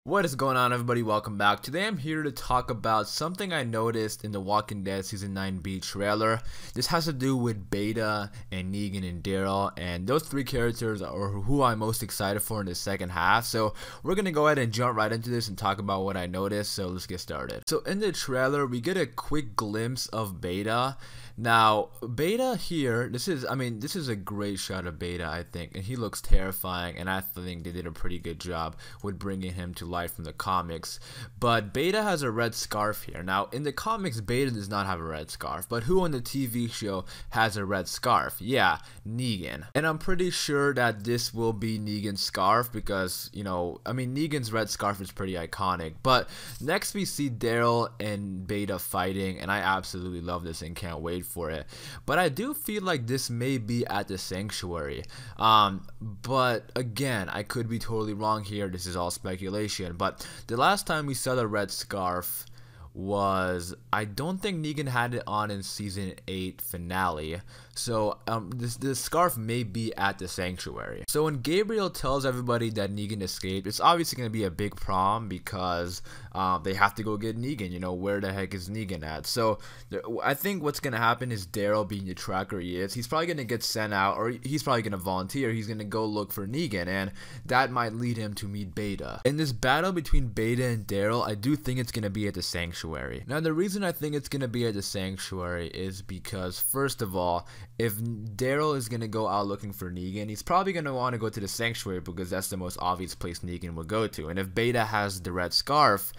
What is going on, everybody? Welcome back. Today I'm here to talk about something I noticed in the Walking Dead Season 9B trailer. This has to do with Beta and Negan and Daryl, and those three characters are who I'm most excited for in the second half. So we're going to go ahead and jump right into this and talk about what I noticed, so let's get started. So in the trailer, we get a quick glimpse of Beta. Now, Beta here, this is a great shot of Beta, I think, and he looks terrifying, and I think they did a pretty good job with bringing him to life from the comics. But Beta has a red scarf here. Now, in the comics, Beta does not have a red scarf, but who on the TV show has a red scarf? Yeah, Negan. And I'm pretty sure that this will be Negan's scarf because, Negan's red scarf is pretty iconic. But next we see Daryl and Beta fighting, and I absolutely love this and can't wait for it. But I do feel like this may be at the sanctuary. But again, I could be totally wrong here. This is all speculation. But the last time we saw the red scarf was, I don't think Negan had it on in season 8 finale. So this scarf may be at the sanctuary. So when Gabriel tells everybody that Negan escaped, it's obviously going to be a big problem because they have to go get Negan. Where the heck is Negan at? So I think what's going to happen is Daryl, being the tracker he is, he's probably going to get sent out, or he's probably going to volunteer. He's going to go look for Negan, and that might lead him to meet Beta. In this battle between Beta and Daryl, I do think it's going to be at the sanctuary. Now, the reason I think it's going to be at the sanctuary is because, first of all, if Daryl is going to go out looking for Negan, he's probably going to want to go to the sanctuary because that's the most obvious place Negan would go to. And if Beta has the red scarf,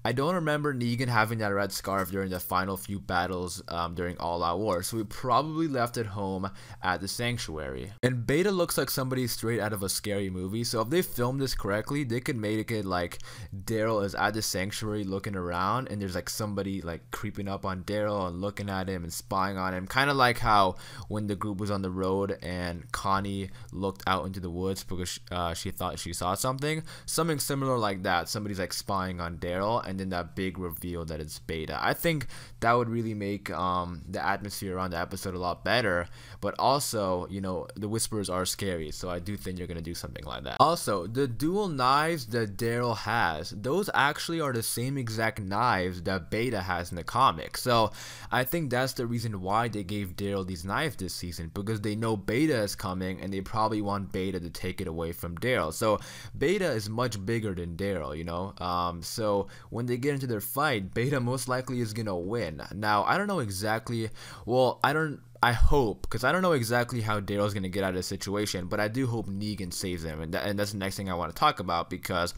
I don't remember Negan having that red scarf during the final few battles during All Out War, so he probably left it home at the sanctuary. And Beta looks like somebody straight out of a scary movie, so if they filmed this correctly, they could make it like Daryl is at the sanctuary looking around, and there's like somebody like creeping up on Daryl and looking at him and spying on him, kind of like how when the group was on the road and Connie looked out into the woods because she thought she saw something similar like that. Somebody's like spying on Daryl, and then that big reveal that it's Beta. I think that would really make the atmosphere around the episode a lot better. But also, the whispers are scary, so I do think you're gonna do something like that. Also, the dual knives that Daryl has, those actually are the same exact knives that Beta has in the comics. So I think that's the reason why they gave Daryl these knives this season, because they know Beta is coming and they probably want Beta to take it away from Daryl. So Beta is much bigger than Daryl, so when they get into their fight, Beta most likely is gonna win. Now, I don't know exactly, I hope, because I don't know exactly how Daryl's going to get out of the situation, but I do hope Negan saves him, and that's the next thing I want to talk about, because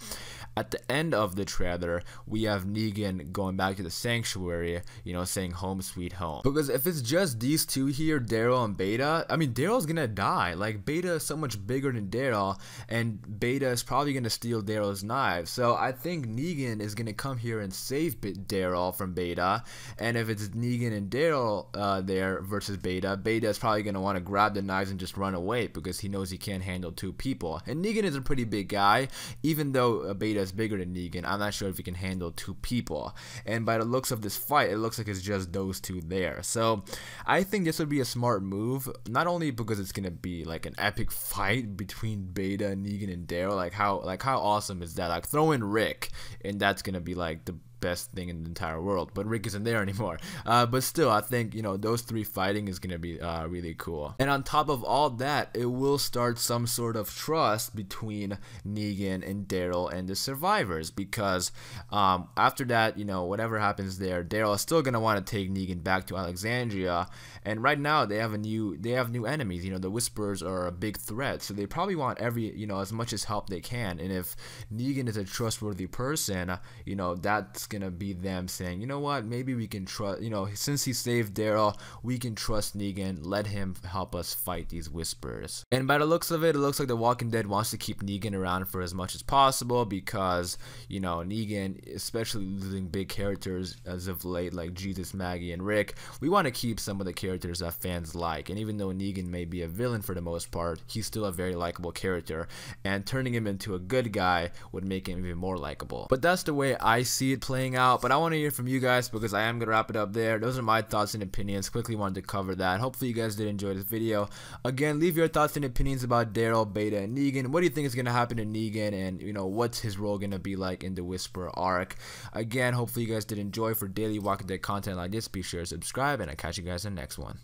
at the end of the trailer, we have Negan going back to the sanctuary, saying home sweet home. Because if it's just these two here, Daryl and Beta, Daryl's going to die. Like, Beta is so much bigger than Daryl, and Beta is probably going to steal Daryl's knife. So I think Negan is going to come here and save Daryl from Beta, and if it's Negan and Daryl there versus Beta is probably going to want to grab the knives and just run away because he knows he can't handle two people. And Negan is a pretty big guy, even though Beta is bigger than Negan. I'm not sure if he can handle two people. And by the looks of this fight, it looks like it's just those two there. So I think this would be a smart move, not only because it's going to be like an epic fight between Beta, Negan, and Daryl. Like how awesome is that? Like, throw in Rick, and that's going to be like the best thing in the entire world, but Rick isn't there anymore. But still, I think those three fighting is gonna be really cool. And on top of all that, it will start some sort of trust between Negan and Daryl and the survivors, because after that, whatever happens there, Daryl is still gonna want to take Negan back to Alexandria, and right now they have new enemies. The Whisperers are a big threat, so they probably want as much as help they can. And if Negan is a trustworthy person, that's gonna be them saying, you know what, maybe we can trust, since he saved Daryl, we can trust Negan, let him help us fight these Whisperers. And by the looks of it, it looks like The Walking Dead wants to keep Negan around for as much as possible, because Negan, especially losing big characters as of late like Jesus, Maggie, and Rick, we want to keep some of the characters that fans like. And even though Negan may be a villain for the most part, he's still a very likable character, and turning him into a good guy would make him even more likable. But that's the way I see it playing playing out, but I want to hear from you guys because I am going to wrap it up there. Those are my thoughts and opinions. Quickly wanted to cover that. Hopefully you guys did enjoy this video. Again, leave your thoughts and opinions about Daryl, Beta, and Negan. What do you think is going to happen to Negan, and what's his role going to be like in the Whisperer arc? Again, hopefully you guys did enjoy. For daily Walking Dead content like this, be sure to subscribe, and I'll catch you guys in the next one.